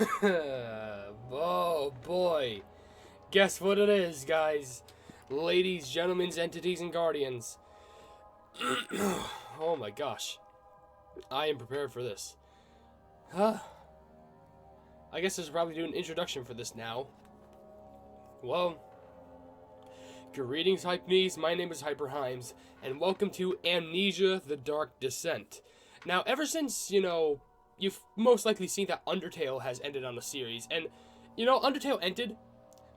Oh boy. Guess what it is, guys? Ladies, gentlemen, entities, and guardians. Oh my gosh. I am prepared for this. Huh? I guess I should probably do an introduction for this now. Well, greetings, Hypenese. My name is HyperHimes, and welcome to Amnesia: The Dark Descent. Now, ever since, you've most likely seen that Undertale has ended on a series, and, Undertale ended,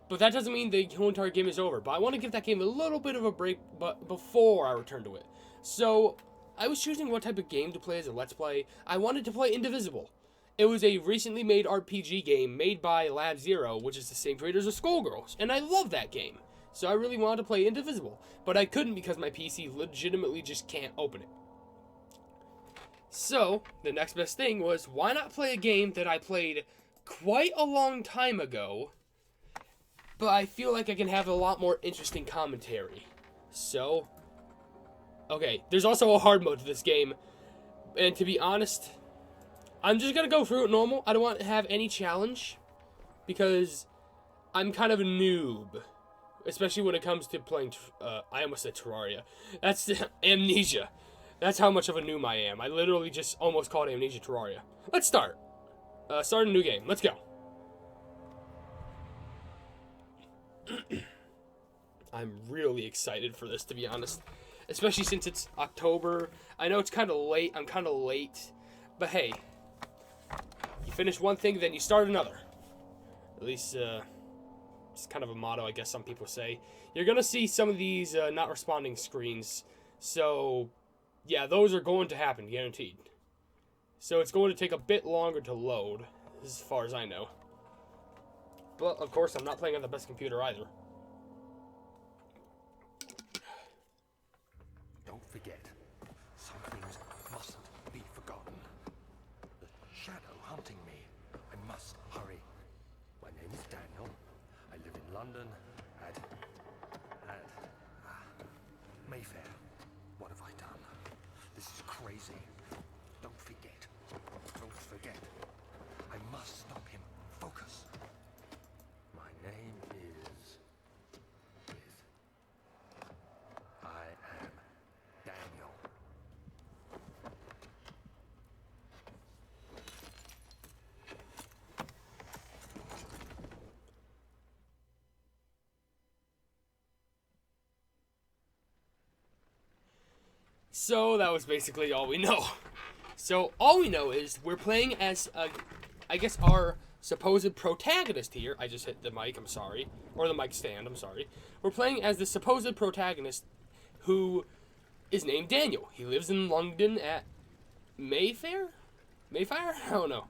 but that doesn't mean the whole entire game is over. But I want to give that game a little bit of a break but before I return to it. So, I was choosing what type of game to play as a Let's Play. I wanted to play Indivisible. It was a recently made RPG game made by Lab Zero, which is the same creators as Skullgirls, and I love that game. So I really wanted to play Indivisible, but I couldn't because my PC legitimately just can't open it. So, the next best thing was, why not play a game that I played quite a long time ago, but I feel like I can have a lot more interesting commentary. So, okay, there's also a hard mode to this game, and to be honest, I'm just going to go through it normal. I don't want to have any challenge, because I'm kind of a noob, especially when it comes to playing, I almost said Terraria. That's Amnesia. That's how much of a noob I am. I literally just almost called Amnesia Terraria. Let's start. Start a new game. Let's go. I'm really excited for this, to be honest. Especially since it's October. I know it's kind of late. I'm kind of late. But hey, you finish one thing, then you start another. At least, it's kind of a motto, I guess some people say. You're going to see some of these not responding screens. So, yeah, those are going to happen, guaranteed. So it's going to take a bit longer to load, as far as I know. But, of course, I'm not playing on the best computer either. Don't forget, some things mustn't be forgotten. The shadow hunting me. I must hurry. My name is Daniel. I live in London at Mayfair. What have I done? This is crazy. Don't forget. Don't forget. I must stop him. Focus. My name is I am Daniel. So that was basically all we know. So all we know is we're playing as, I guess, our supposed protagonist here. I just hit the mic, I'm sorry. Or the mic stand, I'm sorry. We're playing as the supposed protagonist who is named Daniel. He lives in London at Mayfair? Mayfair? I don't know.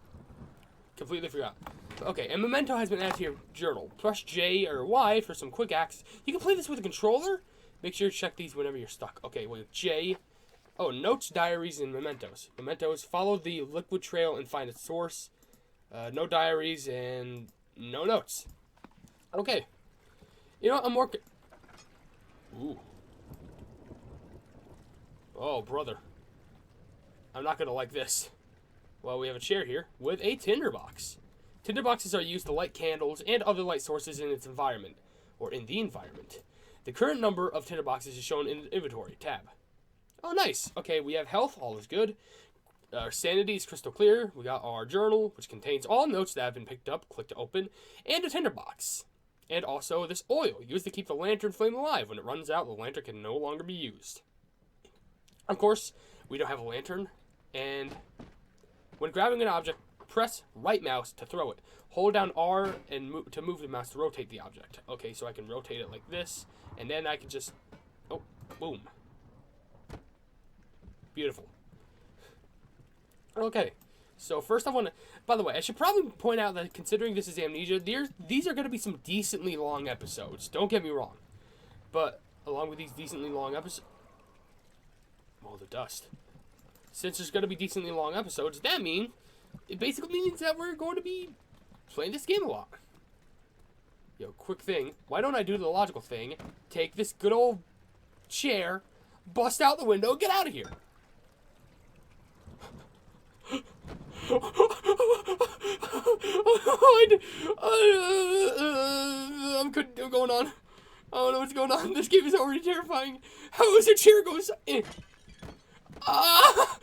Completely forgot. Okay, and Memento has been added to your journal. Press J or Y for some quick acts. You can play this with a controller. Make sure to check these whenever you're stuck. Okay, with J. Oh, notes, diaries, and mementos. Mementos, follow the liquid trail and find its source. No diaries and no notes. Okay. You know what, I'm working... Ooh. Oh, brother. I'm not gonna like this. Well, we have a chair here with a tinderbox. Tinderboxes are used to light candles and other light sources in its environment, or in the environment. The current number of tinderboxes is shown in the inventory tab. Oh, nice. Okay, we have health. All is good. Our sanity is crystal clear. We got our journal, which contains all notes that have been picked up. Click to open. And a tinderbox. And also this oil, used to keep the lantern flame alive. When it runs out, the lantern can no longer be used. Of course, we don't have a lantern. And when grabbing an object, press right mouse to throw it. Hold down R and to move the mouse to rotate the object. Okay, so I can rotate it like this. And then I can just... Oh, boom. Beautiful. Okay, so first I want to... By the way, I should probably point out that considering this is Amnesia, these are going to be some decently long episodes. Don't get me wrong. But along with these decently long episodes... Oh, the dust. Since there's going to be decently long episodes, it basically means that we're going to be playing this game a lot. Yo, quick thing. Why don't I do the logical thing? Take this good old chair, bust out the window, get out of here. I'm going on. I don't know what's going on. This game is already terrifying. How is a chair goes in? Ah!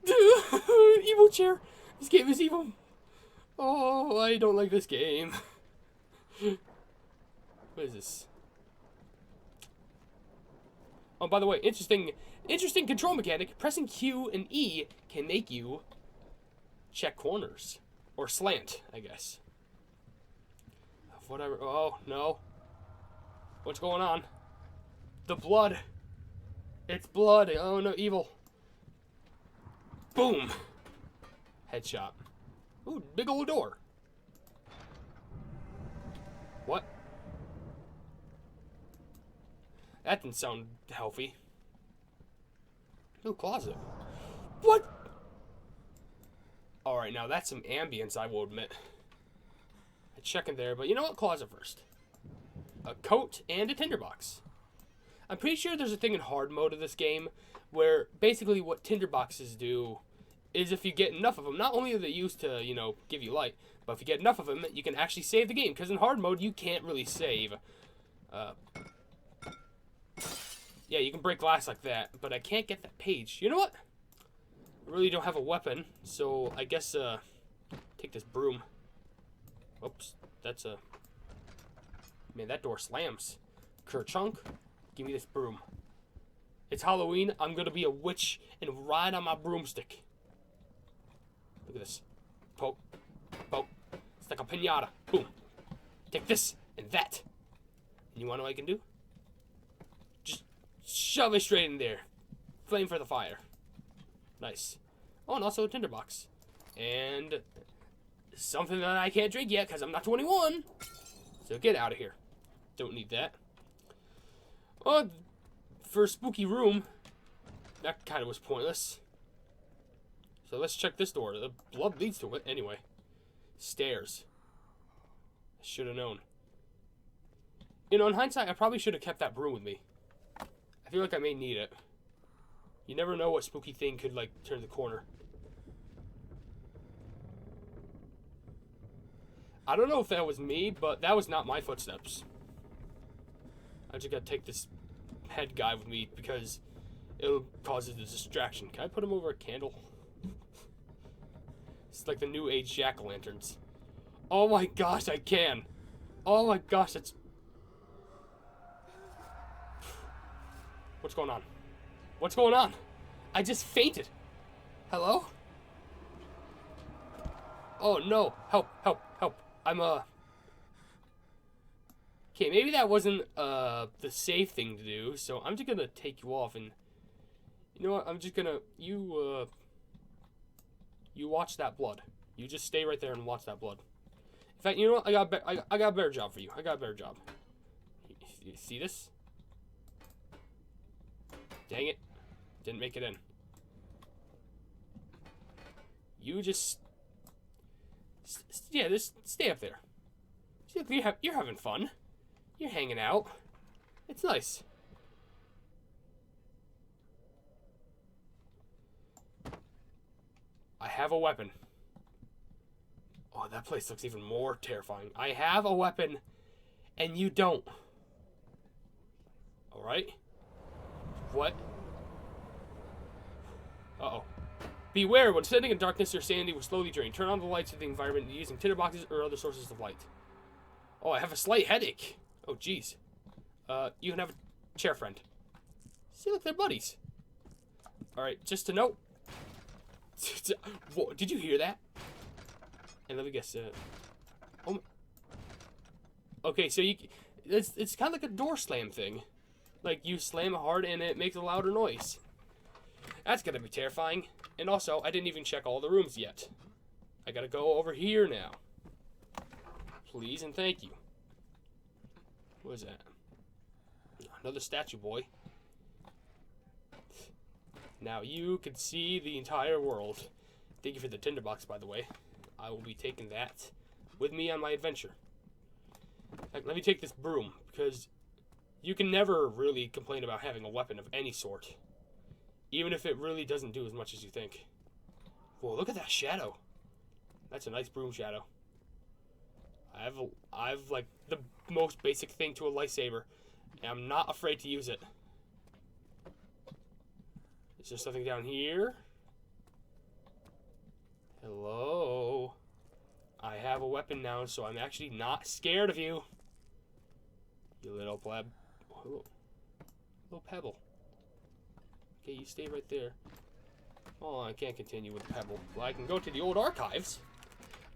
Dude, evil chair. This game is evil. Oh, I don't like this game. What is this? Oh, by the way, interesting control mechanic. Pressing Q and E can make you check corners. Or slant, I guess. Whatever. Oh, no. What's going on? The blood. It's blood. Oh, no, evil. Boom. Headshot. Ooh, big old door. What? That didn't sound healthy. Ooh, closet. What? Alright, now that's some ambience, I will admit. I check in there, but you know what? Closet first. A coat and a tinderbox. I'm pretty sure there's a thing in hard mode of this game where basically what tinderboxes do is if you get enough of them, not only are they used to, you know, give you light, but if you get enough of them, you can actually save the game. Because in hard mode, you can't really save. Yeah, you can break glass like that, but I can't get that page. You know what? I really don't have a weapon, so I guess, take this broom. Oops, that's a... Man, that door slams. Kerchunk, give me this broom. It's Halloween, I'm gonna be a witch and ride on my broomstick. Look at this. Poke, poke. It's like a piñata. Boom. Take this and that. And you wanna know what I can do? Just shove it straight in there. Flame for the fire. Nice. Oh, and also a tinderbox. And something that I can't drink yet because I'm not 21. So get out of here. Don't need that. Oh, for a spooky room, that kind of was pointless. So let's check this door. The blood leads to it. Anyway. Stairs. I should have known. You know, in hindsight, I probably should have kept that broom with me. I feel like I may need it. You never know what spooky thing could, like, turn the corner. I don't know if that was me, but that was not my footsteps. I just gotta take this head guy with me because it'll cause a distraction. Can I put him over a candle? It's like the new age jack-o'-lanterns. Oh my gosh, I can. Oh my gosh, that's... What's going on? What's going on? I just fainted. Hello? Oh no, help, help, help. I'm, Okay, maybe that wasn't, the safe thing to do, so I'm just gonna take you off and... You know what, I'm just gonna... You watch that blood. You just stay right there and watch that blood. In fact, you know what, I got a better job for you. I got a better job. You see this? Dang it. Didn't make it in. You just... Yeah, just stay up there. See, you're having fun. You're hanging out. It's nice. I have a weapon. Oh, that place looks even more terrifying. I have a weapon, and you don't. Alright? What? Uh-oh. Beware, when standing in darkness, your sanity will slowly drain. Turn on the lights of the environment using tinderboxes or other sources of light. Oh, I have a slight headache. Oh, jeez. You can have a chair friend. See, look, they're buddies. Alright, just to note. Whoa, did you hear that? And let me guess. Oh. Okay, so it's kind of like a door slam thing. Like, you slam hard and it makes a louder noise. That's gonna be terrifying. And also, I didn't even check all the rooms yet. I gotta go over here now. Please and thank you. What is that? Another statue, boy. Now you can see the entire world. Thank you for the tinderbox, by the way. I will be taking that with me on my adventure. Let me take this broom, because you can never really complain about having a weapon of any sort. Even if it really doesn't do as much as you think. Whoa, look at that shadow. That's a nice broom shadow. I've like the most basic thing to a lightsaber, and I'm not afraid to use it. Is there something down here? Hello? I have a weapon now, so I'm actually not scared of you. You little pleb. Oh, little pebble. Okay, you stay right there. Oh, I can't continue with the pebble. Well, I can go to the old archives.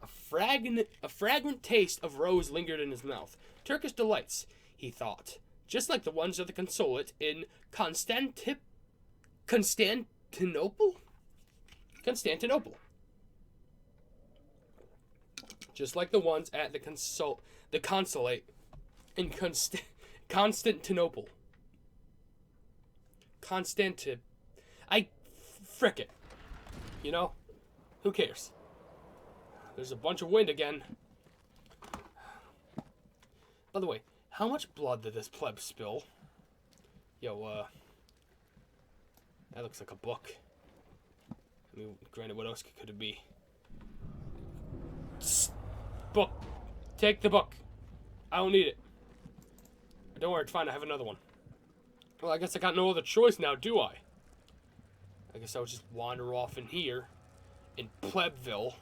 A fragrant taste of rose lingered in his mouth. Turkish delights, he thought. Just like the ones at the consulate in Constantinople? Constantinople. Just like the ones at the consulate in Constantinople. Frick it. You know? Who cares? There's a bunch of wind again. By the way, how much blood did this pleb spill? Yo, that looks like a book. I mean, granted, what else could it be? Book. Take the book. I don't need it. Don't worry, it's fine. I have another one. Well, I guess I got no other choice now, do I? I guess I'll just wander off in here. In Plebville.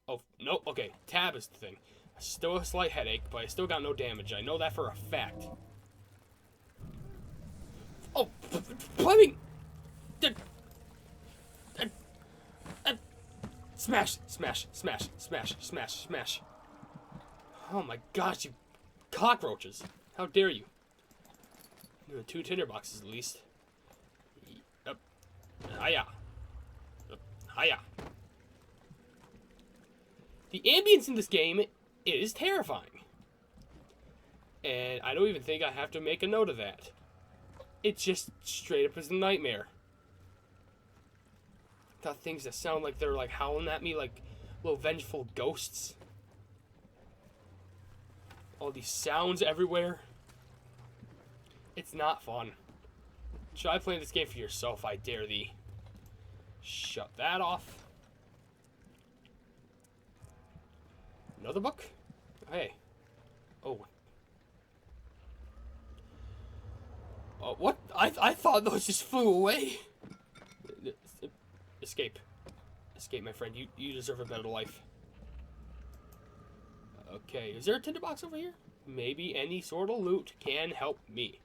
Oh, no. Okay, tab is the thing. Still a slight headache, but I still got no damage. I know that for a fact. Oh, plumbing! Smash, smash, smash, smash, smash, smash. Oh my gosh, you cockroaches. How dare you? 2 tinderboxes at least. Up. Hiya. Hiya. The ambience in this game is terrifying. And I don't even think I have to make a note of that. It just straight up is a nightmare. Got things that sound like they're like howling at me like little vengeful ghosts. All these sounds everywhere. It's not fun. Try playing this game for yourself, I dare thee. Shut that off. Another book? Hey. Oh. Oh, what? I thought those just flew away. Escape. Escape, my friend. You deserve a better life. Okay, is there a tinderbox over here? Maybe any sort of loot can help me.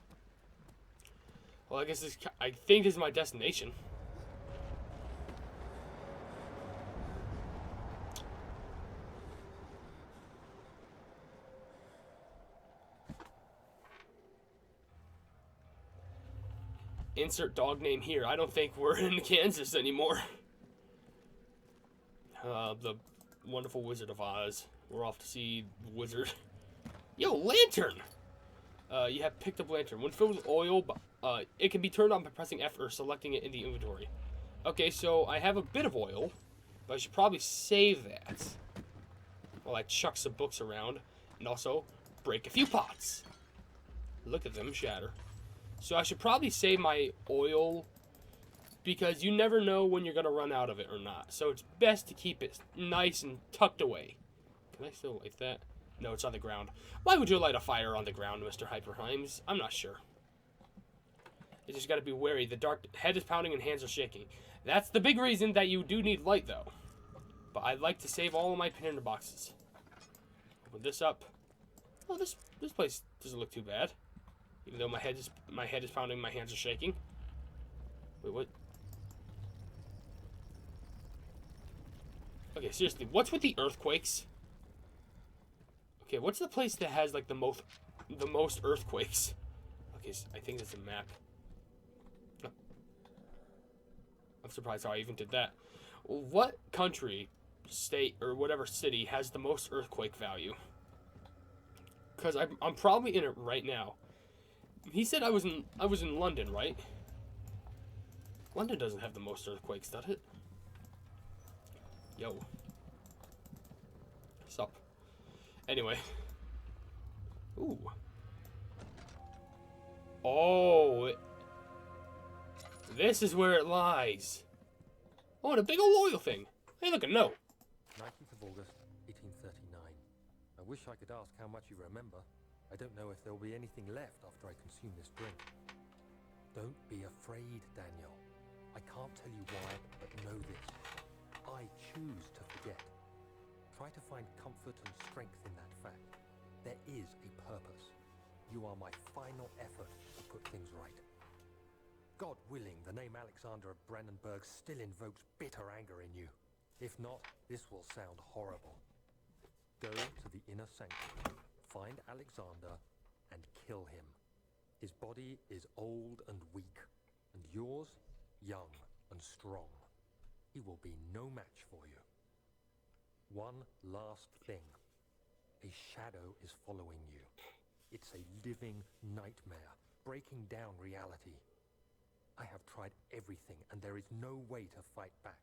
Well, I guess I think this is my destination. Insert dog name here. I don't think we're in Kansas anymore. The wonderful Wizard of Oz. We're off to see the wizard. Yo, lantern! You have picked up lantern. When filled with oil, it can be turned on by pressing F or selecting it in the inventory. Okay, so I have a bit of oil, but I should probably save that while I chuck some books around and also break a few pots. Look at them shatter. So I should probably save my oil because you never know when you're going to run out of it or not. So it's best to keep it nice and tucked away. Can I still light that? No, it's on the ground. Why would you light a fire on the ground, Mr. HyperHimes? I'm not sure. You just got to be wary. The dark head is pounding and hands are shaking. That's the big reason that you do need light, though. But I'd like to save all of my tinderboxes. Open this up. Oh, this place doesn't look too bad. Even though my head is pounding, my hands are shaking. Wait, what? Okay, seriously, what's with the earthquakes? Okay, what's the place that has like the most earthquakes? Okay, so I think that's a map. No. I'm surprised how I even did that. What country, state, or whatever city has the most earthquake value? Because I'm probably in it right now. He said I was in London, right? London doesn't have the most earthquakes, does it? Yo. Sup. Anyway. Ooh. Oh. This is where it lies. Oh, and a big old oil thing. Hey, look, a note. 19th of August, 1839. I wish I could ask how much you remember. I don't know if there'll be anything left after I consume this drink. Don't be afraid, Daniel. I can't tell you why, but know this. I choose to forget. Try to find comfort and strength in that fact. There is a purpose. You are my final effort to put things right. God willing, the name Alexander of Brandenburg still invokes bitter anger in you. If not, this will sound horrible. Go to the inner sanctum, find Alexander, and kill him. His body is old and weak, and yours, young and strong. He will be no match for you. One last thing. A shadow is following you. It's a living nightmare, breaking down reality. I have tried everything, and there is no way to fight back.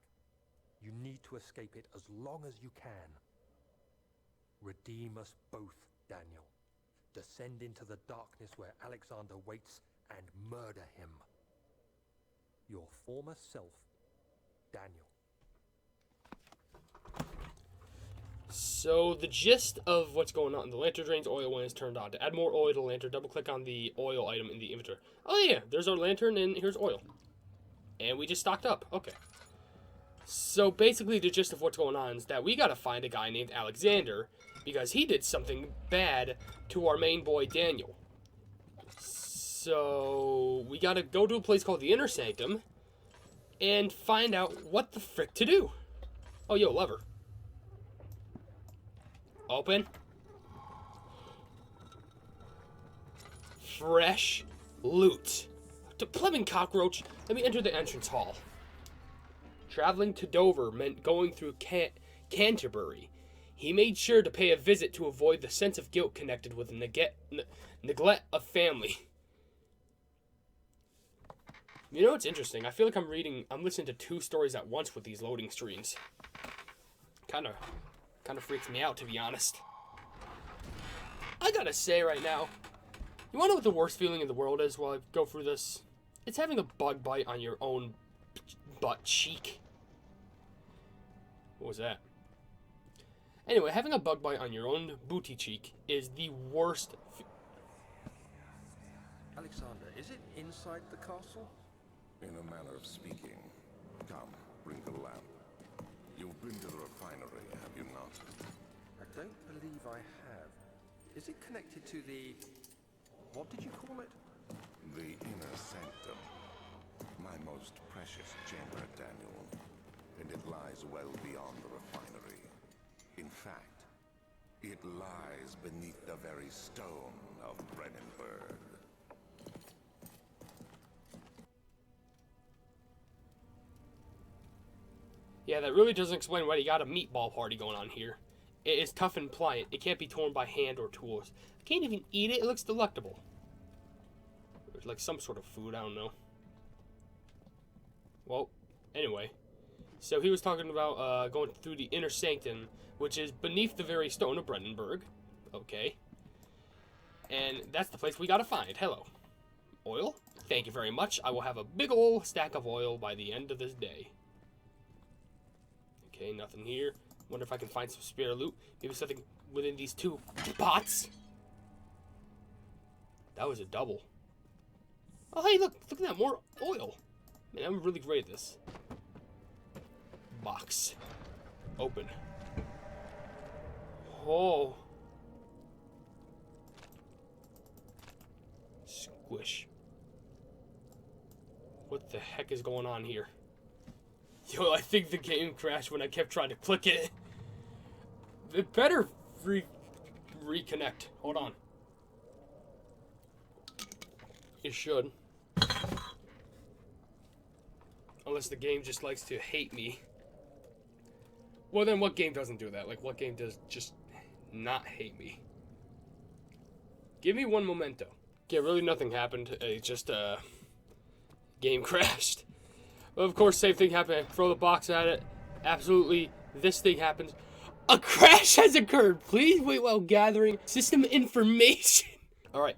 You need to escape it as long as you can. Redeem us both, Daniel. Descend into the darkness where Alexander waits and murder him. Your former self, Daniel. So the gist of what's going on, the lantern drains oil when it's turned on. To add more oil to the lantern, double click on the oil item in the inventory. Oh yeah, there's our lantern and here's oil. And we just stocked up. Okay. So basically the gist of what's going on is that we gotta find a guy named Alexander because he did something bad to our main boy Daniel. So we gotta go to a place called the Inner Sanctum and find out what the frick to do. Oh, yo, lever. Open. Fresh loot. To plebeian cockroach, let me enter the entrance hall. Traveling to Dover meant going through Canterbury. He made sure to pay a visit to avoid the sense of guilt connected with neglect of family. You know what's interesting? I feel like I'm listening to two stories at once with these loading screens. Kind of freaks me out, to be honest. I gotta say right now, you wanna know what the worst feeling in the world is while I go through this? It's having a bug bite on your own butt cheek. What was that? Anyway, having a bug bite on your own booty cheek is the worst. Alexander, is it inside the castle? In a manner of speaking. Come, bring the lamp. You've been to the refinery, have you not? I don't believe I have. Is it connected to the... what did you call it? The inner sanctum. My most precious chamber, Daniel. And it lies well beyond the refinery. In fact, it lies beneath the very stone of Brandenburg. Yeah, that really doesn't explain why you got a meatball party going on here. It is tough and pliant. It can't be torn by hand or tools. I can't even eat it. It looks delectable. It's like some sort of food. I don't know. Well, anyway. So he was talking about going through the inner sanctum, which is beneath the very stone of Brandenburg. Okay. And that's the place we gotta find. Hello. Oil? Thank you very much. I will have a big ol' stack of oil by the end of this day. Okay, nothing here. Wonder if I can find some spare loot. Maybe something within these two pots. That was a double. Oh, hey, look at that, more oil. Man, I'm really great at this. Box. Open. Oh. Squish. What the heck is going on here? Yo, I think the game crashed when I kept trying to click it. It better reconnect. Hold on. It should. Unless the game just likes to hate me. Well, then what game doesn't do that? Like, what game does just not hate me? Give me one memento. Yeah, really nothing happened. It just, game crashed. Well, of course, same thing happened. I throw the box at it. Absolutely, this thing happens. A crash has occurred. Please wait while gathering system information. Alright,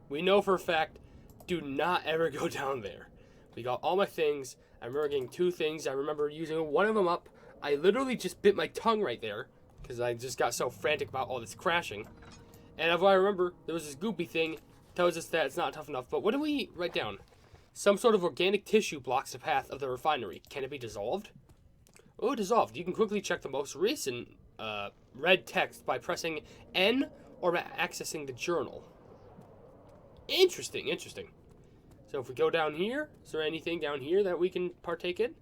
we know for a fact, do not ever go down there. We got all my things. I remember getting two things. I remember using one of them up. I literally just bit my tongue right there because I just got so frantic about all this crashing. And if I remember, there was this goopy thing tells us that it's not tough enough. But what do we write down? Some sort of organic tissue blocks the path of the refinery. Can it be dissolved? Oh, dissolved. You can quickly check the most recent red text by pressing N or accessing the journal. Interesting, interesting. So if we go down here, is there anything down here that we can partake in?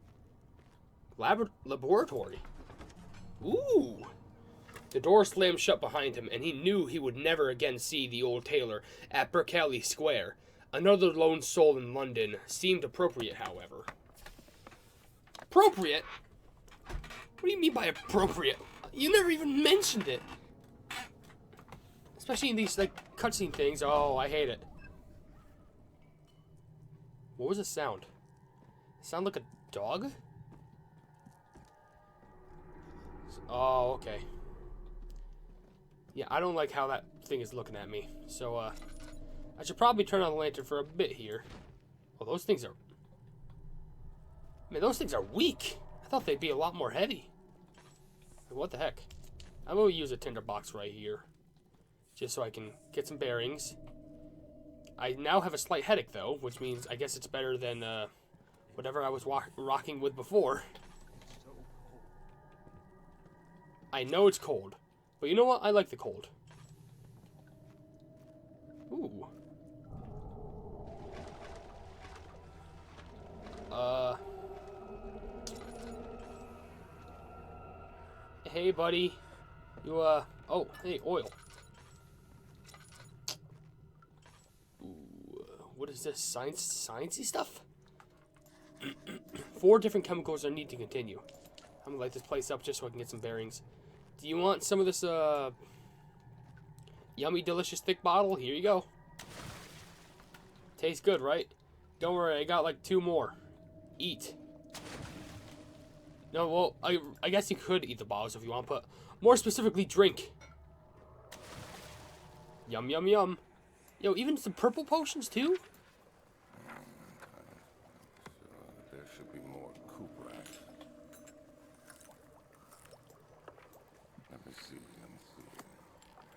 Laboratory. Ooh. The door slammed shut behind him, and he knew he would never again see the old tailor at Berkeley Square. Another lone soul in London seemed appropriate, however. Appropriate? What do you mean by appropriate? You never even mentioned it. Especially in these, like, cutscene things. Oh, I hate it. What was the sound? Sound like a dog? Oh, okay. Yeah, I don't like how that thing is looking at me. So, I should probably turn on the lantern for a bit here. Well, those things are... Man, those things are weak. I thought they'd be a lot more heavy. What the heck? I'm going to use a tinderbox right here. Just so I can get some bearings. I now have a slight headache, though, which means I guess it's better than whatever I was rocking with before. I know it's cold. But you know what? I like the cold. Ooh. Hey, buddy. You, oh, hey, oil. Ooh, what is this? Sciencey stuff? 4 different chemicals I need to continue. I'm gonna light this place up just so I can get some bearings. Do you want some of this, yummy, delicious, thick bottle? Here you go. Tastes good, right? Don't worry, I got like 2 more. Eat. No, well, I guess you could eat the bottles if you want, but more specifically, drink. Yum, yum, yum. Yo, even some purple potions, too? There should be more Cooper. Let me see.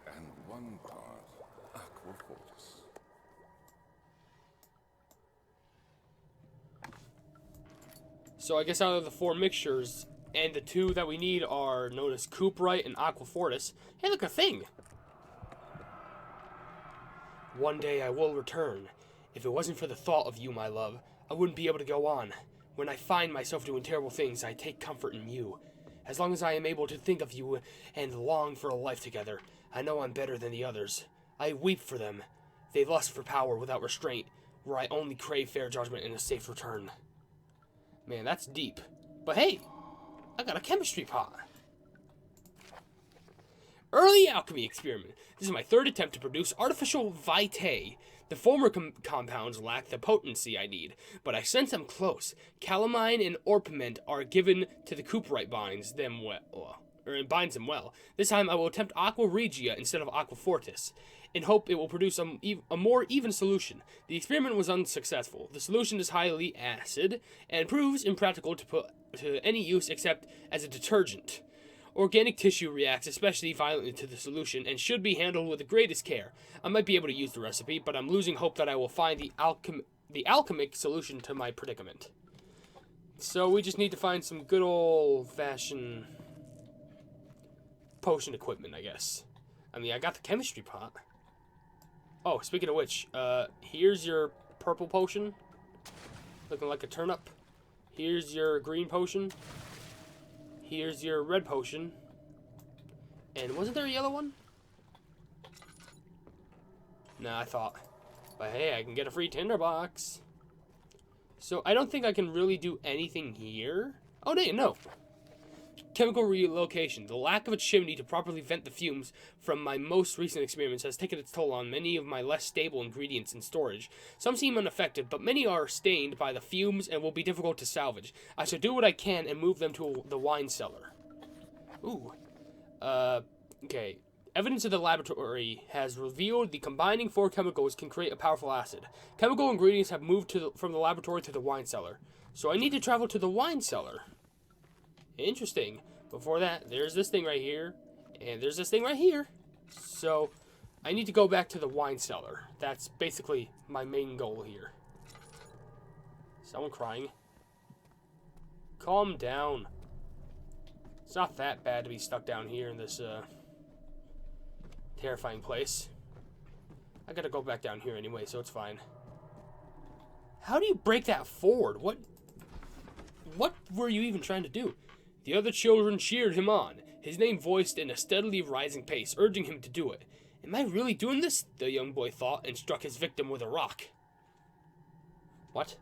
And 1 part Aquafortis. So I guess out of the 4 mixtures, and the 2 that we need are known as Cooperite and Aquafortis. Hey, look, a thing! One day I will return. If it wasn't for the thought of you, my love, I wouldn't be able to go on. When I find myself doing terrible things, I take comfort in you. As long as I am able to think of you and long for a life together, I know I'm better than the others. I weep for them. They lust for power without restraint, where I only crave fair judgment and a safe return. Man, that's deep. But hey, I got a chemistry pot. Early alchemy experiment. This is my 3rd attempt to produce artificial vitae. The former compounds lack the potency I need, but I sense I'm close. Calamine and orpiment are given to the Cooperite binds them well. This time I will attempt Aqua Regia instead of Aqua Fortis, in hope it will produce a more even solution. The experiment was unsuccessful. The solution is highly acid and proves impractical to put to any use except as a detergent. Organic tissue reacts especially violently to the solution and should be handled with the greatest care. I might be able to use the recipe, but I'm losing hope that I will find the alchemic solution to my predicament. So we just need to find some good old-fashioned potion equipment, I guess. I mean, I got the chemistry pot. Oh, speaking of which, here's your purple potion. Looking like a turnip. Here's your green potion. Here's your red potion. And wasn't there a yellow one? Nah, I thought. But hey, I can get a free tinderbox. So I don't think I can really do anything here. Oh, no. Chemical relocation. The lack of a chimney to properly vent the fumes from my most recent experiments has taken its toll on many of my less stable ingredients in storage. Some seem unaffected, but many are stained by the fumes and will be difficult to salvage. I shall do what I can and move them to the wine cellar. Ooh. Okay. Evidence of the laboratory has revealed the combining 4 chemicals can create a powerful acid. Chemical ingredients have moved from the laboratory to the wine cellar. So I need to travel to the wine cellar. Interesting. Before that, there's this thing right here, and there's this thing right here. So, I need to go back to the wine cellar. That's basically my main goal here. Someone crying. Calm down. It's not that bad to be stuck down here in this, terrifying place. I gotta go back down here anyway, so it's fine. How do you break that forward? What were you even trying to do? The other children cheered him on, his name voiced in a steadily rising pace, urging him to do it. Am I really doing this? The young boy thought, and struck his victim with a rock. What?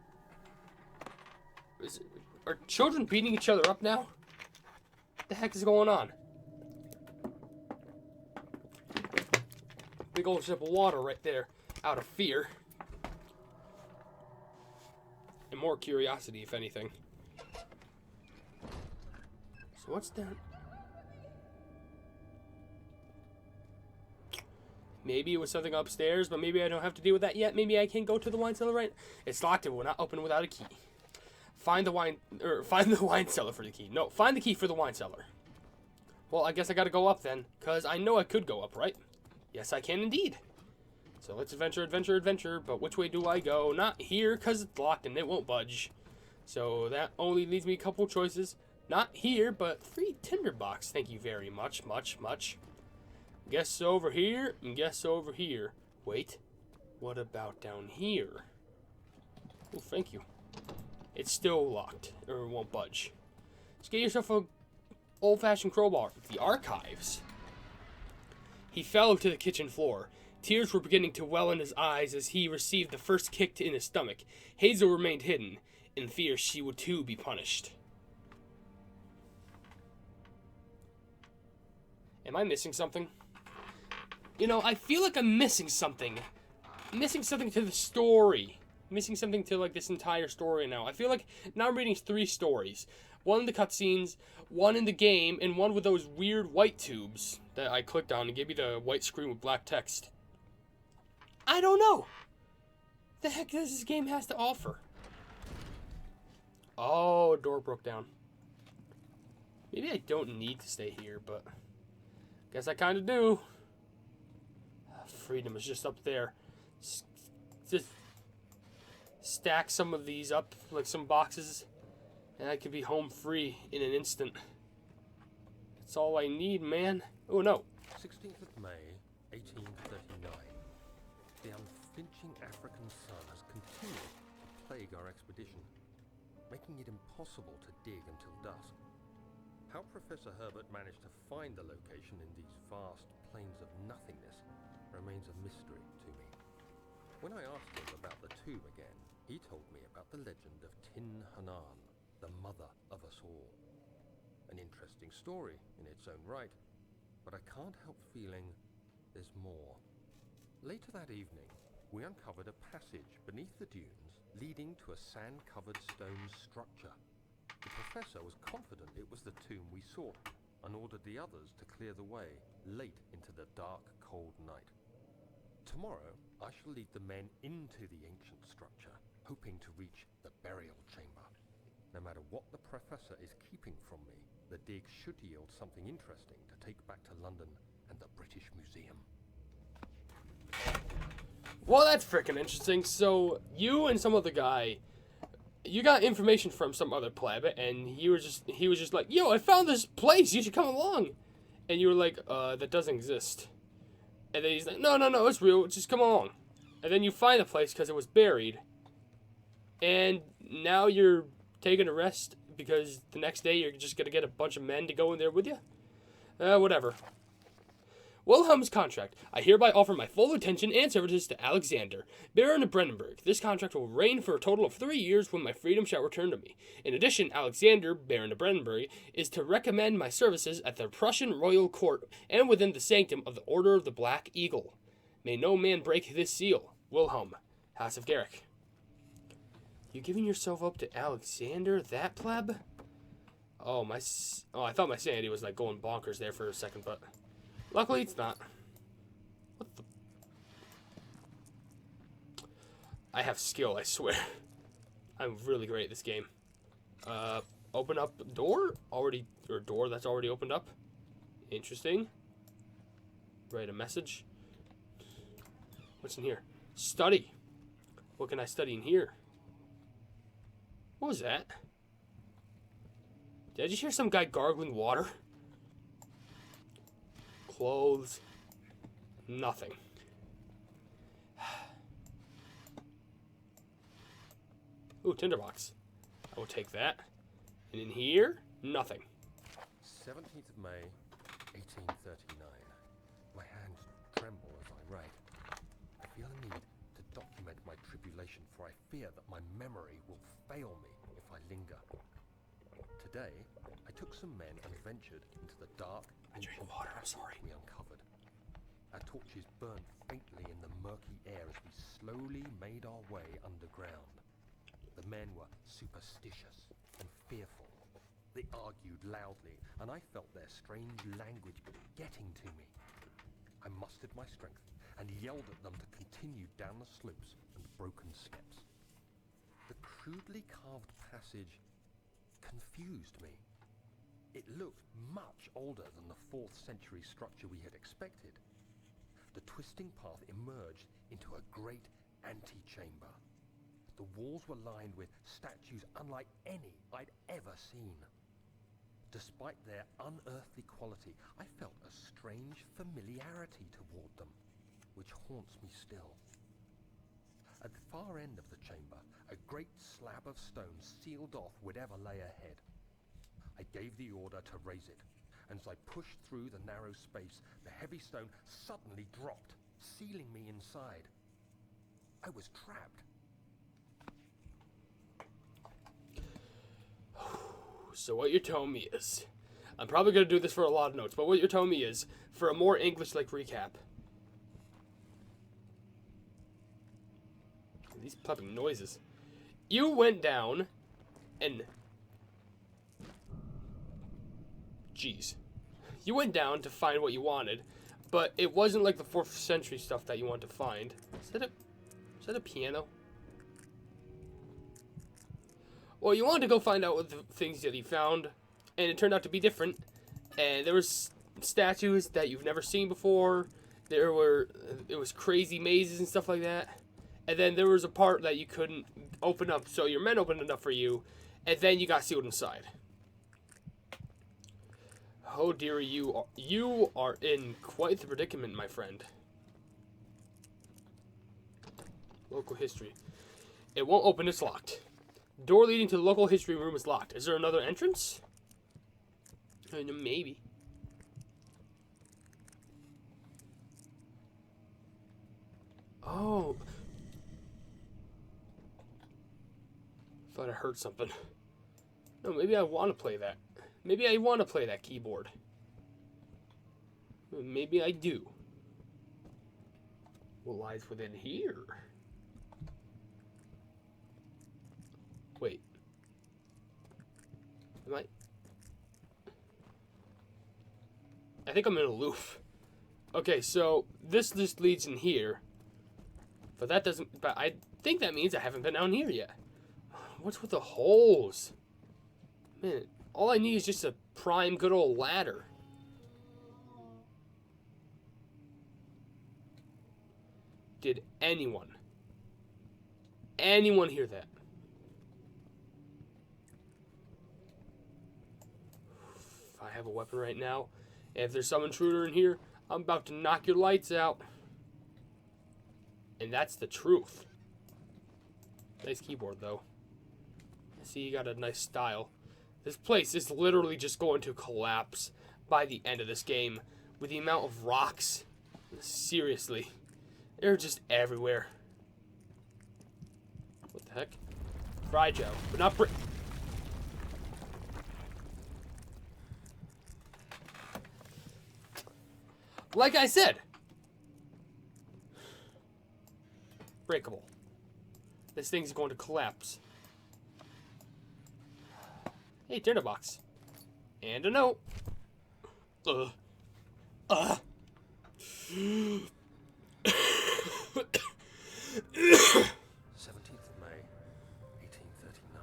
Are children beating each other up now? What the heck is going on? Big old sip of water right there, out of fear. And more curiosity, if anything. So what's that? Maybe it was something upstairs, but maybe I don't have to deal with that yet. Maybe I can go to the wine cellar right. It's locked and will not open without a key. Find the wine cellar for the key. No, find the key for the wine cellar. Well, I guess I gotta go up then, cause I know I could go up, right? Yes, I can indeed. So let's adventure, adventure, adventure. But which way do I go? Not here, cause it's locked and it won't budge. So that only leaves me a couple choices. Not here, but 3 tinderbox. Thank you very much, much. Guess over here, and guess over here. Wait, what about down here? Oh, thank you. It's still locked, or it won't budge. Just get yourself a old-fashioned crowbar. The archives. He fell to the kitchen floor. Tears were beginning to well in his eyes as he received the first kick in his stomach. Hazel remained hidden, in fear she would too be punished. Am I missing something? You know, I feel like I'm missing something. Missing something to the story. Missing something to, like, this entire story now. I feel like now I'm reading 3 stories. One in the cutscenes, one in the game, and one with those weird white tubes that I clicked on and gave me the white screen with black text. I don't know. The heck does this game has to offer? Oh, door broke down. Maybe I don't need to stay here, but guess I kind of do. Freedom is just up there. Just stack some of these up, like some boxes, and I could be home free in an instant. That's all I need, man. Oh, no. 16th of May, 1839. The unflinching African sun has continued to plague our expedition, making it impossible to dig until dusk. How Professor Herbert managed to find the location in these vast plains of nothingness remains a mystery to me. When I asked him about the tomb again, he told me about the legend of Tin Hanan, the mother of us all. An interesting story in its own right, but I can't help feeling there's more. Later that evening, we uncovered a passage beneath the dunes leading to a sand-covered stone structure. The professor was confident it was the tomb we sought and ordered the others to clear the way late into the dark, cold night. Tomorrow, I shall lead the men into the ancient structure, hoping to reach the burial chamber. No matter what the professor is keeping from me, the dig should yield something interesting to take back to London and the British Museum. Well, that's freaking interesting. So, you and some other guy, you got information from some other pleb, and he was just like, yo, I found this place, you should come along. And you were like, that doesn't exist. And then he's like, no, it's real, just come along. And then you find the place because it was buried. And now you're taking a rest because the next day you're just going to get a bunch of men to go in there with you? Whatever. Wilhelm's contract. I hereby offer my full attention and services to Alexander, Baron of Brandenburg. This contract will reign for a total of 3 years when my freedom shall return to me. In addition, Alexander, Baron of Brandenburg, is to recommend my services at the Prussian royal court and within the sanctum of the Order of the Black Eagle. May no man break this seal. Wilhelm, House of Garrick. You giving yourself up to Alexander, that pleb? Oh, I thought my sanity was like going bonkers there for a second, but luckily it's not. What the? I have skill, I swear. I'm really great at this game. Open up door? Already, or door that's already opened up. Interesting. Write a message. What's in here? Study. What can I study in here? What was that? Did I just hear some guy gargling water? Clothes. Nothing. Ooh, tinderbox. I will take that. And in here, nothing. 17th of May, 1839. My hands tremble as I write. I feel a need to document my tribulation, for I fear that my memory will fail me if I linger. Today, I took some men and ventured into the dark ancient passage we uncovered. Our torches burned faintly in the murky air as we slowly made our way underground. The men were superstitious and fearful. They argued loudly, and I felt their strange language getting to me. I mustered my strength and yelled at them to continue down the slopes and broken steps. The crudely carved passage confused me. It looked much older than the 4th century structure we had expected. The twisting path emerged into a great antechamber. The walls were lined with statues unlike any I'd ever seen. Despite their unearthly quality, I felt a strange familiarity toward them, which haunts me still. At the far end of the chamber, a great slab of stone sealed off whatever lay ahead. I gave the order to raise it, and as I pushed through the narrow space, the heavy stone suddenly dropped, sealing me inside. I was trapped. So what you're telling me is, I'm probably going to do this for a lot of notes, but what you're telling me is, for a more English-like recap. These popping noises. You went down and... Jeez. You went down to find what you wanted, but it wasn't like the 4th century stuff that you wanted to find. Is that a piano? Well, you wanted to go find out what the things that you found, and it turned out to be different. And there was statues that you've never seen before. There was crazy mazes and stuff like that. And then there was a part that you couldn't open up, so your men opened it up for you, and then you got sealed inside. Oh dearie, you are in quite the predicament, my friend. Local history. It won't open, it's locked. Door leading to the local history room is locked. Is there another entrance? Maybe. Oh. Thought I heard something. No, maybe I want to play that. Maybe I want to play that keyboard. Maybe I do. What lies within here? Wait. Am I think I'm in a loop. Okay, so this just leads in here. But that doesn't... But I think that means I haven't been down here yet. What's with the holes? Man, all I need is just a prime good old ladder. Did anyone hear that? If I have a weapon right now, if there's some intruder in here, I'm about to knock your lights out. And that's the truth. Nice keyboard, though. I see you got a nice style. This place is literally just going to collapse by the end of this game with the amount of rocks. Seriously. They're just everywhere. What the heck? Fry Joe, but not brick. Like I said. Breakable. This thing's going to collapse. Hey, tinderbox. And a note. 17th of May, 1839.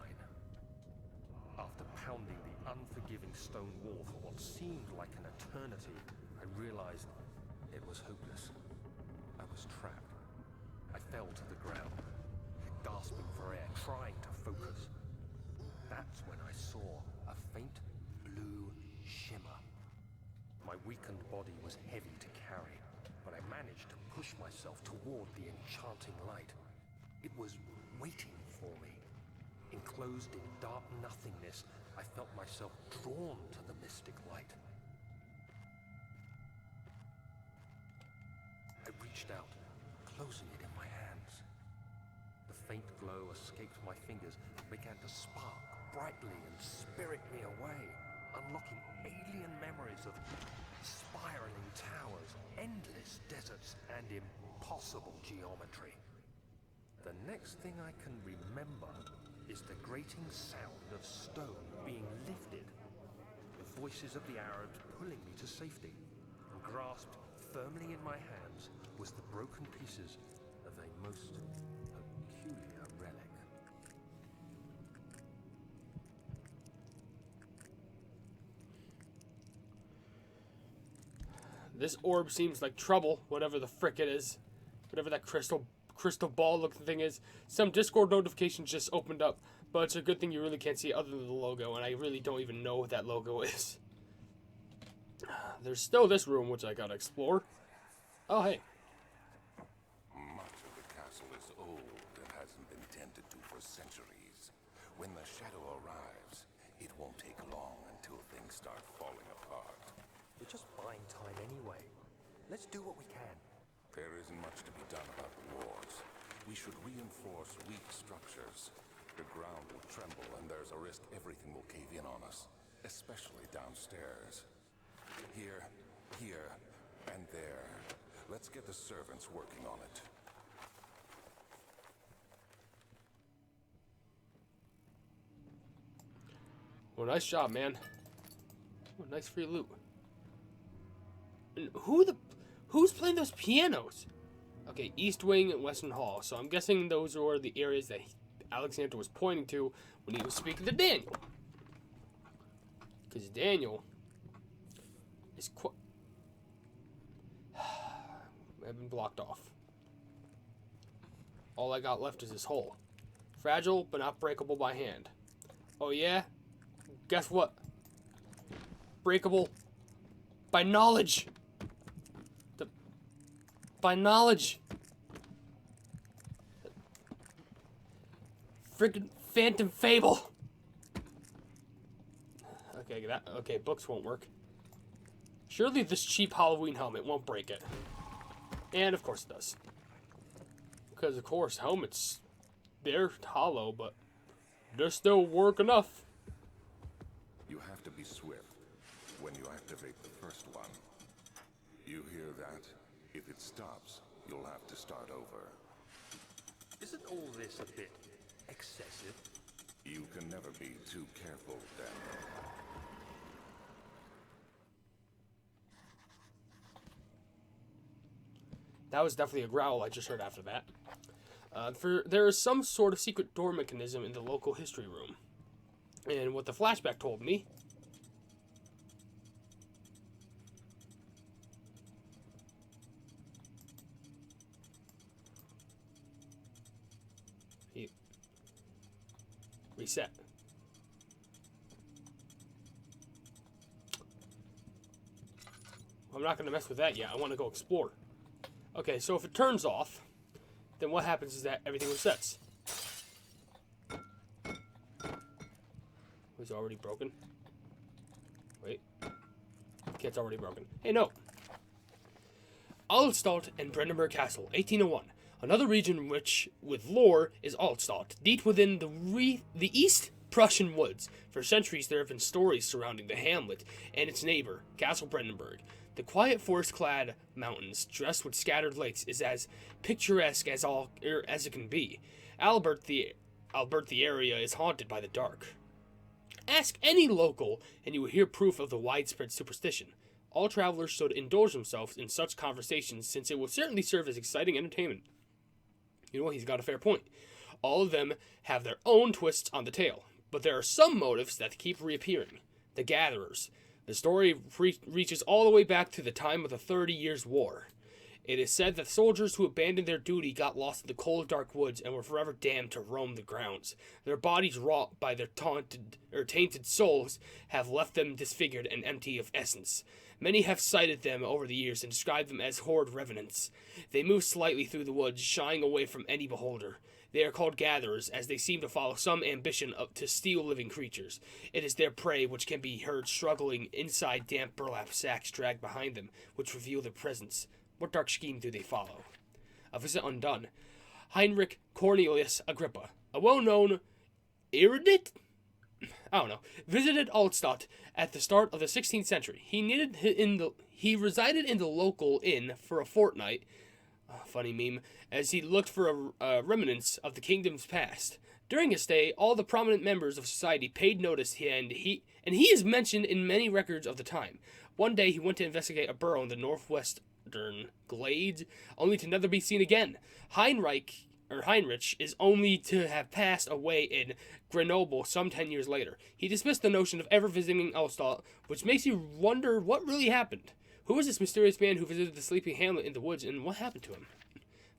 After pounding It was hopeless. I was trapped. I fell to the ground, gasping for air, trying to focus. That's when I saw a faint blue shimmer. My weakened body was heavy to carry, but I managed to push myself toward the enchanting light. It was waiting for me. Enclosed in dark nothingness, I felt myself drawn to the mystic light. I reached out, closing it in my hands. The faint glow escaped my fingers and began to spark brightly and spirit me away, unlocking alien memories of spiraling towers, endless deserts, and impossible geometry. The next thing I can remember is the grating sound of stone being lifted, the voices of the Arabs pulling me to safety, and grasped firmly in my hands was the broken pieces of a most peculiar relic. This orb seems like trouble, whatever the frick it is. Whatever that crystal ball looking thing is. Some Discord notifications just opened up, but it's a good thing you really can't see other than the logo, and I really don't even know what that logo is. There's still this room, which I gotta explore. Oh, hey. Much of the castle is old and hasn't been tended to for centuries. When the shadow arrives, it won't take long until things start falling apart. We're just buying time anyway. Let's do what we can. There isn't much to be done about the walls. We should reinforce weak structures. The ground will tremble and there's a risk everything will cave in on us, especially downstairs. Here, and there. Let's get the servants working on it. Well, nice job, man. Oh, nice free loot. And who's playing those pianos? Okay, East Wing and Western Hall. So I'm guessing those were the areas that Alexander was pointing to when he was speaking to Daniel. Because Daniel is I've been blocked off. All I got left is this hole. Fragile, but not breakable by hand. Oh yeah? Guess what? Breakable by knowledge. By knowledge. Freaking Phantom Fable. Okay, books won't work. Surely this cheap Halloween helmet won't break it. And of course it does. Because of course helmets, they're hollow, but they're still work enough. You have to be swift when you activate the first one. You hear that? If it stops, you'll have to start over. Isn't all this a bit excessive? You can never be too careful, Daniel. That was definitely a growl I just heard after that. There is some sort of secret door mechanism in the local history room. And what the flashback told me... Reset. I'm not going to mess with that yet. I want to go explore. Okay, so if it turns off, then what happens is that everything resets. Was it already broken? Wait. Okay, it's already broken. Hey, no. Altstadt and Brandenburg Castle, 1801. Another region which, with lore, is Altstadt, deep within the East Prussian woods. For centuries, there have been stories surrounding the hamlet and its neighbor, Castle Brandenburg. The quiet forest-clad mountains, dressed with scattered lakes, is as picturesque as it can be. Albert, the area is haunted by the dark. Ask any local, and you will hear proof of the widespread superstition. All travelers should indulge themselves in such conversations, since it will certainly serve as exciting entertainment. You know what? He's got a fair point. All of them have their own twists on the tale, but there are some motives that keep reappearing. The gatherers. The story reaches all the way back to the time of the 30 Years' War. It is said that soldiers who abandoned their duty got lost in the cold, dark woods and were forever damned to roam the grounds. Their bodies, wrought by their tainted souls, have left them disfigured and empty of essence. Many have cited them over the years and described them as horrid revenants. They move slightly through the woods, shying away from any beholder. They are called gatherers, as they seem to follow some ambition to steal living creatures. It is their prey which can be heard struggling inside damp burlap sacks dragged behind them, which reveal their presence. What dark scheme do they follow? A visit undone. Heinrich Cornelius Agrippa, a well-known erudite, visited Altstadt at the start of the 16th century. He resided in the local inn for a fortnight, funny meme, as he looked for a remnants of the kingdom's past. During his stay, all the prominent members of society paid notice, and he is mentioned in many records of the time. One day, he went to investigate a burrow in the northwestern glades, only to never be seen again. Heinrich is only to have passed away in Grenoble some 10 years later. He dismissed the notion of ever visiting Altstadt, which makes you wonder what really happened. Who was this mysterious man who visited the sleepy hamlet in the woods, and what happened to him?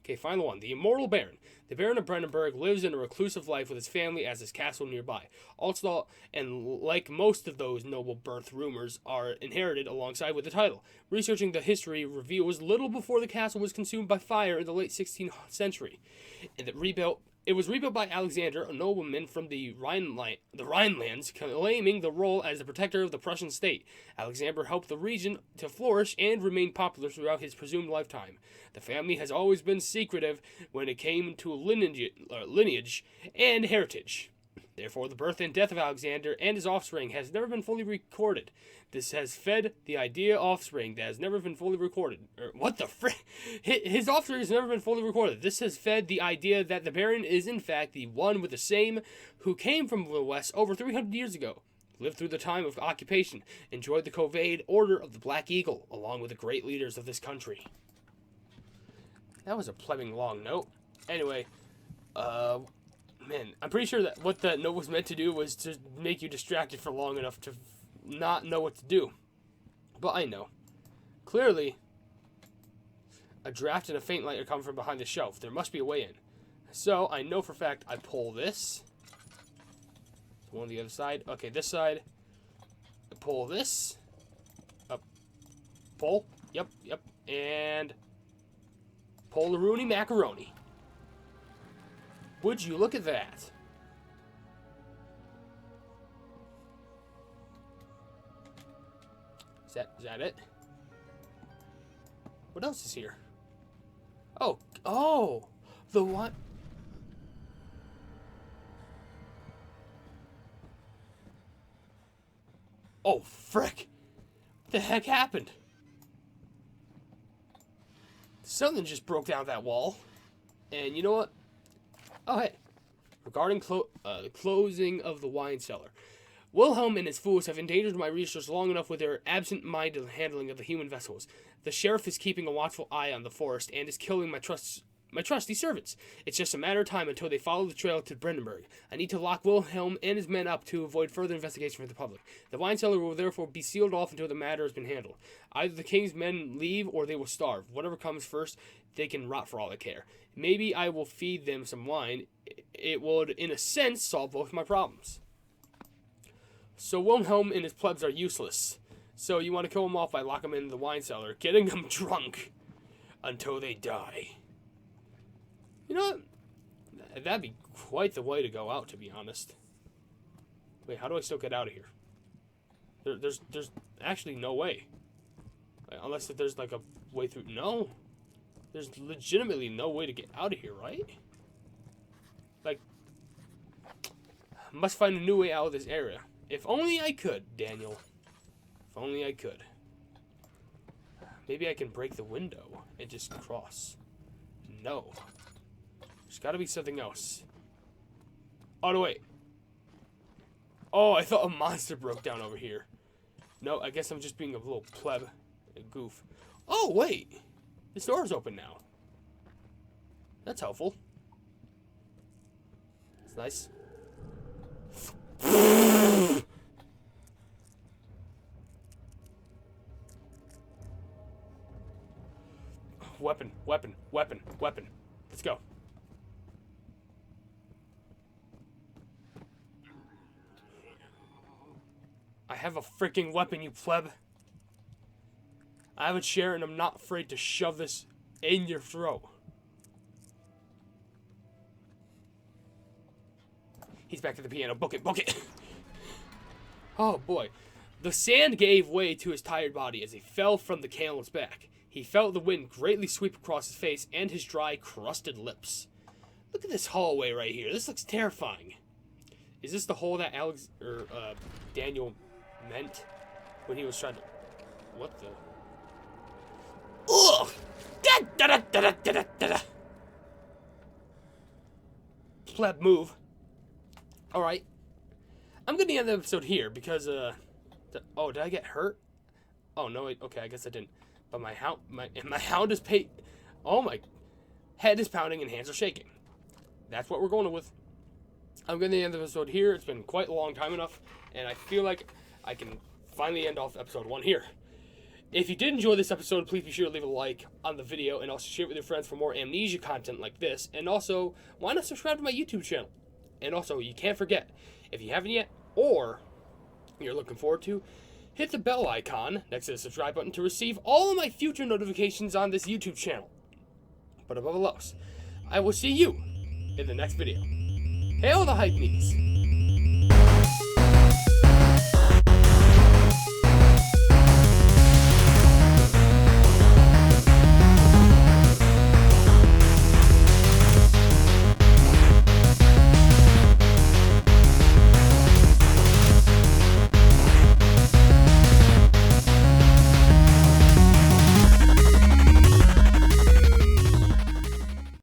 Okay, final one. The Immortal Baron. The Baron of Brandenburg lives in a reclusive life with his family as his castle nearby. Altstadt, and like most of those noble birth rumors, are inherited alongside with the title. Researching the history reveals little before the castle was consumed by fire in the late 16th century. It was rebuilt by Alexander, a nobleman from the Rhinelands, claiming the role as the protector of the Prussian state. Alexander helped the region to flourish and remain popular throughout his presumed lifetime. The family has always been secretive when it came to lineage and heritage. Therefore, the birth and death of Alexander and his offspring has never been fully recorded. This has fed the idea offspring that has never been fully recorded. What the frick? His offspring has never been fully recorded. This has fed the idea that the Baron is in fact the one with the same who came from the West over 300 years ago, lived through the time of occupation, enjoyed the Covade Order of the Black Eagle, along with the great leaders of this country. That was a plebing long note. Anyway, man, I'm pretty sure that what that note was meant to do was to make you distracted for long enough to not know what to do. But I know. Clearly, a draft and a faint light are coming from behind the shelf. There must be a way in. So, I know for a fact I pull this. One on the other side. Okay, this side. I pull this. Up. Pull. Yep. And pull the Rooney macaroni. Would you look at that? Is that it? What else is here? Oh, the what? Oh, frick! What the heck happened? Something just broke down that wall. And you know what? Oh, hey. Regarding the closing of the wine cellar. Wilhelm and his fools have endangered my research long enough with their absent-minded handling of the human vessels. The sheriff is keeping a watchful eye on the forest and is killing my trusty servants. It's just a matter of time until they follow the trail to Brandenburg. I need to lock Wilhelm and his men up to avoid further investigation for the public. The wine cellar will therefore be sealed off until the matter has been handled. Either the king's men leave or they will starve. Whatever comes first, they can rot for all I care. Maybe I will feed them some wine. It would, in a sense, solve both my problems. So Wilhelm and his plebs are useless. So you want to kill them off by locking them in the wine cellar, getting them drunk until they die. You know what? That'd be quite the way to go out, to be honest. Wait, how do I still get out of here? There's actually no way. Unless if there's like a way through. No. There's legitimately no way to get out of here, right? Like, must find a new way out of this area. If only I could, Daniel. If only I could. Maybe I can break the window and just cross. No. There's gotta be something else. Oh, no, wait. Oh, I thought a monster broke down over here. No, I guess I'm just being a little pleb. A goof. Oh, wait. This door's open now. That's helpful. It's nice. Weapon, weapon, weapon, weapon. Let's go. I have a freaking weapon, you pleb. I have a chair and I'm not afraid to shove this in your throat. He's back to the piano. Book it, book it. Oh boy. The sand gave way to his tired body as he fell from the camel's back. He felt the wind greatly sweep across his face and his dry, crusted lips. Look at this hallway right here. This looks terrifying. Is this the hole that Daniel meant when he was trying to... What the... Ugh! Da-da-da-da-da-da-da. Pleb, move. Alright. I'm gonna end the episode here because, oh, did I get hurt? Oh, no, okay, I guess I didn't. But my hound is oh, my head is pounding and hands are shaking. That's what we're going with. I'm going to end the episode here. It's been quite a long time enough, and I feel like I can finally end off episode 1 here. If you did enjoy this episode, please be sure to leave a like on the video and also share it with your friends for more Amnesia content like this. And also, why not subscribe to my YouTube channel? And also, you can't forget, if you haven't yet, or you're looking forward to, hit the bell icon next to the subscribe button to receive all of my future notifications on this YouTube channel. But above all else, I will see you in the next video. Hail the Hypenese!